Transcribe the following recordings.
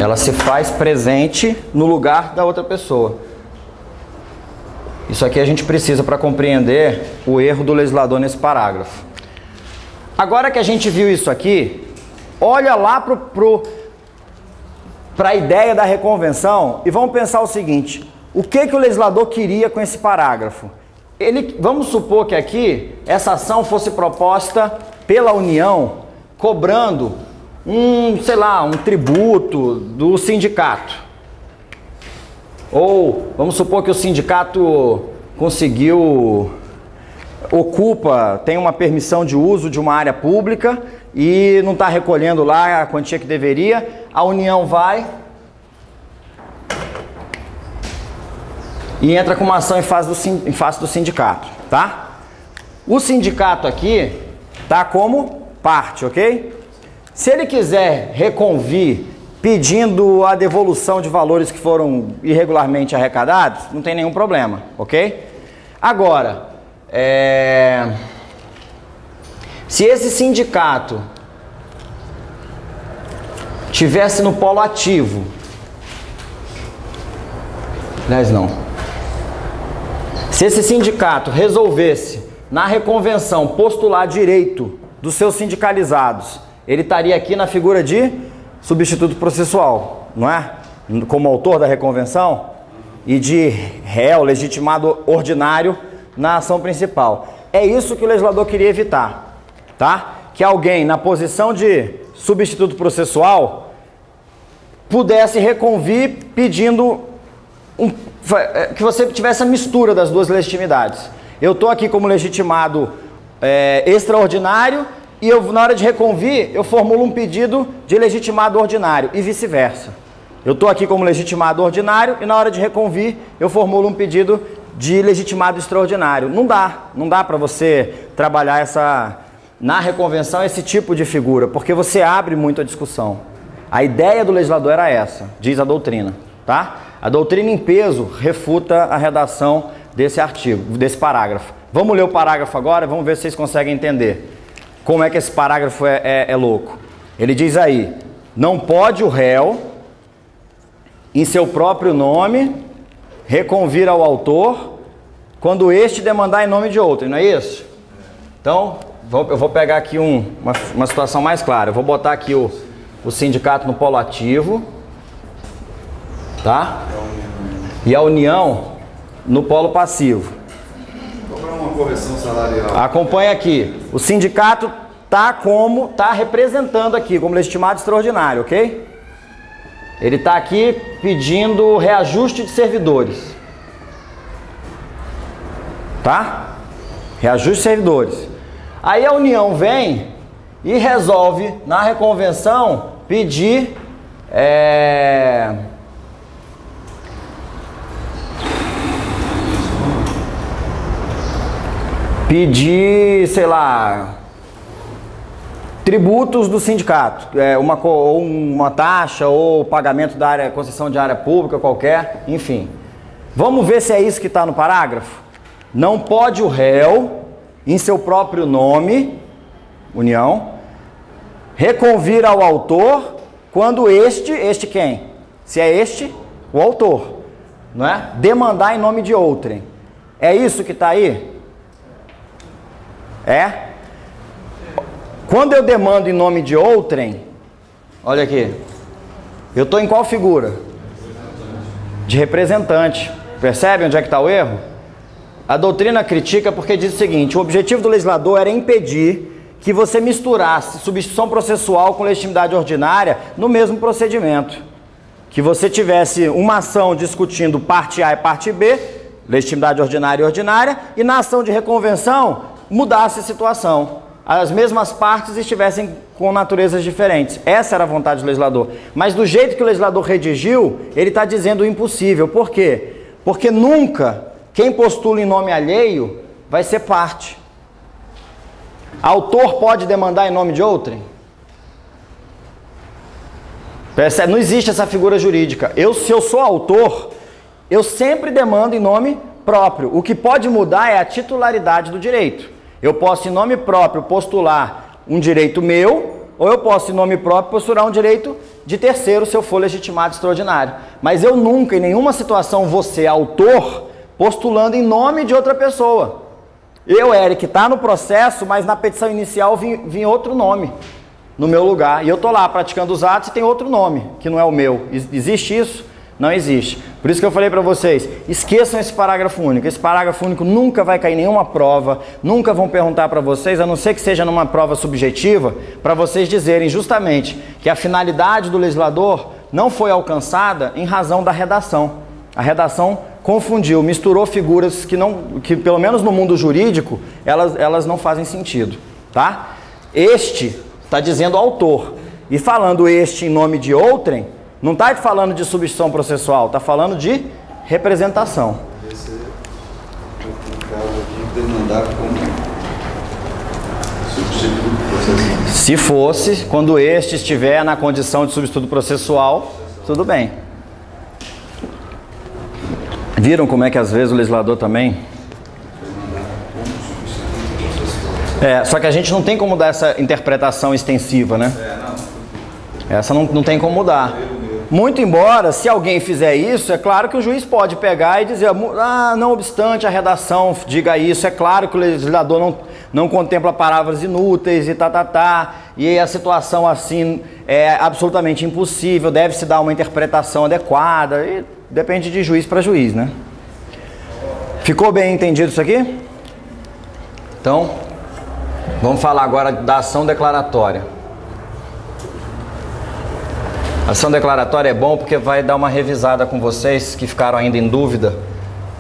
Ela se faz presente no lugar da outra pessoa. Isso aqui a gente precisa para compreender o erro do legislador nesse parágrafo. Agora que a gente viu isso aqui, olha lá para a ideia da reconvenção e vamos pensar o seguinte: o que o legislador queria com esse parágrafo? Vamos supor que aqui essa ação fosse proposta pela União cobrando sei lá, um tributo do sindicato. Ou vamos supor que o sindicato tem uma permissão de uso de uma área pública e não está recolhendo lá a quantia que deveria. A União vai e entra com uma ação em face do sindicato, tá? O sindicato aqui tá como parte, ok? Se ele quiser reconvir pedindo a devolução de valores que foram irregularmente arrecadados, não tem nenhum problema, ok? Agora, se esse sindicato tivesse no polo ativo, aliás, não. Se esse sindicato resolvesse, na reconvenção, postular direito dos seus sindicalizados, ele estaria aqui na figura de substituto processual, não é? Como autor da reconvenção e de réu legitimado ordinário na ação principal. É isso que o legislador queria evitar, tá? Que alguém na posição de substituto processual pudesse reconvir pedindo que você tivesse a mistura das duas legitimidades. Eu estou aqui como legitimado extraordinário e na hora de reconvir, eu formulo um pedido de legitimado ordinário e vice-versa. Eu estou aqui como legitimado ordinário e na hora de reconvir, eu formulo um pedido de legitimado extraordinário. Não dá para você trabalhar na reconvenção esse tipo de figura, porque você abre muito a discussão. A ideia do legislador era essa, diz a doutrina, tá? A doutrina em peso refuta a redação desse artigo, desse parágrafo. Vamos ler o parágrafo agora, vamos ver se vocês conseguem entender como é que esse parágrafo é louco. Ele diz aí: não pode o réu, em seu próprio nome, reconvir ao autor quando este demandar em nome de outro, não é isso? Então, eu vou pegar aqui uma situação mais clara. Eu vou botar aqui o sindicato no polo ativo, tá? E a União no polo passivo. Uma correção salarial. Acompanha aqui. O sindicato tá representando aqui como legitimado extraordinário, ok? Ele está aqui pedindo reajuste de servidores, tá? Reajuste de servidores. Aí a União vem e resolve na reconvenção pedir sei lá, tributos do sindicato, uma taxa ou pagamento da área, concessão de área pública qualquer, enfim. Vamos ver se é isso que está no parágrafo? Não pode o réu, em seu próprio nome, União, reconvir ao autor quando este quem? Se é este, o autor, não é? Demandar em nome de outrem. É isso que está aí? Quando eu demando em nome de outrem, olha aqui, eu estou em qual figura? De representante. Percebe onde é que está o erro? A doutrina critica porque diz o seguinte: o objetivo do legislador era impedir que você misturasse substituição processual com legitimidade ordinária no mesmo procedimento. Que você tivesse uma ação discutindo parte A e parte B, legitimidade ordinária e ordinária, e na ação de reconvenção mudasse a situação. As mesmas partes estivessem com naturezas diferentes. Essa era a vontade do legislador. Mas do jeito que o legislador redigiu, ele está dizendo o impossível. Por quê? Porque nunca quem postula em nome alheio vai ser parte. Autor pode demandar em nome de outrem? Percebe? Não existe essa figura jurídica. Se eu sou autor, eu sempre demando em nome próprio. O que pode mudar é a titularidade do direito. Eu posso, em nome próprio, postular um direito meu, ou eu posso, em nome próprio, postular um direito de terceiro se eu for legitimado extraordinário. Mas eu nunca, em nenhuma situação, vou ser autor postulando em nome de outra pessoa. Eu, Eric, está no processo, mas na petição inicial vim outro nome no meu lugar. E eu estou lá praticando os atos e tem outro nome, que não é o meu. Existe isso? Não existe. Por isso que eu falei para vocês, esqueçam esse parágrafo único. Esse parágrafo único nunca vai cair em nenhuma prova, nunca vão perguntar para vocês, a não ser que seja numa prova subjetiva, para vocês dizerem justamente que a finalidade do legislador não foi alcançada em razão da redação. A redação confundiu, misturou figuras que pelo menos no mundo jurídico, elas não fazem sentido, tá? Este está dizendo autor, e falando este em nome de outrem, não está falando de substituição processual, está falando de representação. Esse é o caso aqui demandar como substituto processual. Se fosse, quando este estiver na condição de substituto processual, tudo bem. Viram como é que às vezes o legislador também... só que a gente não tem como dar essa interpretação extensiva, né? Essa não tem como mudar. Muito embora, se alguém fizer isso, é claro que o juiz pode pegar e dizer, não obstante a redação diga isso, é claro que o legislador não contempla palavras inúteis e e a situação assim é absolutamente impossível, deve-se dar uma interpretação adequada, e depende de juiz para juiz, né? Ficou bem entendido isso aqui? Então, vamos falar agora da ação declaratória. A ação declaratória é bom porque vai dar uma revisada com vocês que ficaram ainda em dúvida.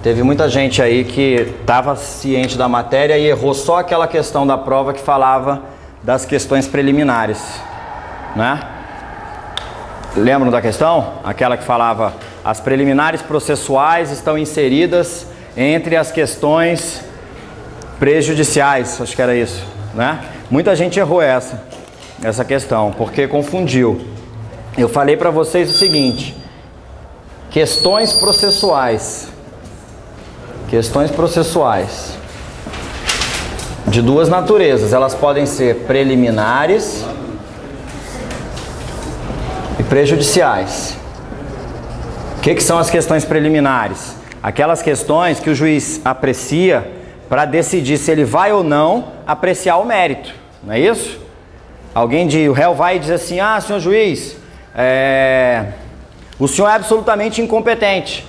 Teve muita gente aí que estava ciente da matéria e errou só aquela questão da prova que falava das questões preliminares, né? Lembram da questão? Aquela que falava as preliminares processuais estão inseridas entre as questões prejudiciais, acho que era isso, né? Muita gente errou essa questão, porque confundiu. Eu falei para vocês o seguinte, questões processuais de duas naturezas, elas podem ser preliminares e prejudiciais. O que são as questões preliminares? Aquelas questões que o juiz aprecia para decidir se ele vai ou não apreciar o mérito, não é isso? O réu vai e diz assim, senhor juiz, o senhor é absolutamente incompetente.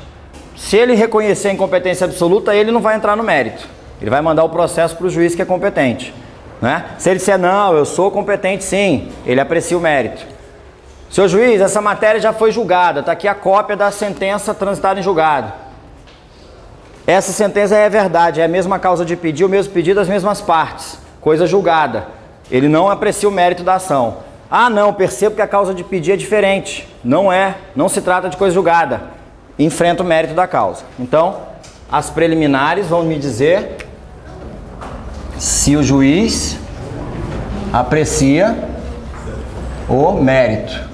Se ele reconhecer a incompetência absoluta, ele não vai entrar no mérito. Ele vai mandar o processo para o juiz que é competente, né? Se ele disser, não, eu sou competente sim, ele aprecia o mérito. Senhor juiz, essa matéria já foi julgada, está aqui a cópia da sentença transitada em julgado. Essa sentença é verdade, é a mesma causa de pedido, o mesmo pedido, as mesmas partes, coisa julgada. Ele não aprecia o mérito da ação. Não, percebo que a causa de pedir é diferente. Não se trata de coisa julgada. Enfrenta o mérito da causa. Então, as preliminares vão me dizer se o juiz aprecia o mérito.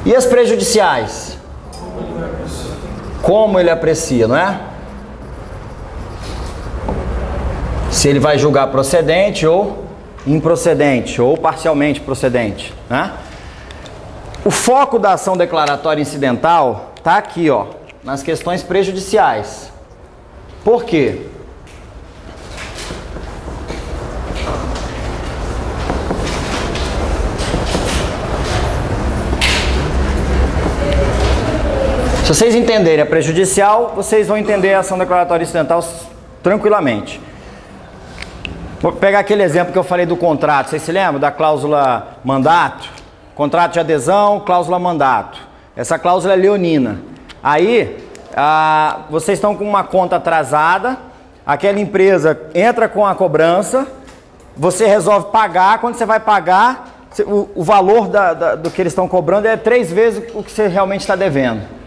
E as prejudiciais? Como ele aprecia, não é? Se ele vai julgar procedente ou improcedente, ou parcialmente procedente, né? O foco da ação declaratória incidental está aqui, nas questões prejudiciais. Por quê? Se vocês entenderem a prejudicial, vocês vão entender a ação declaratória incidental tranquilamente. Vou pegar aquele exemplo que eu falei do contrato. Vocês se lembram da cláusula mandato? Contrato de adesão, cláusula mandato. Essa cláusula é leonina. Aí, vocês estão com uma conta atrasada, aquela empresa entra com a cobrança, você resolve pagar. Quando você vai pagar, o valor do que eles estão cobrando é 3 vezes o que você realmente está devendo.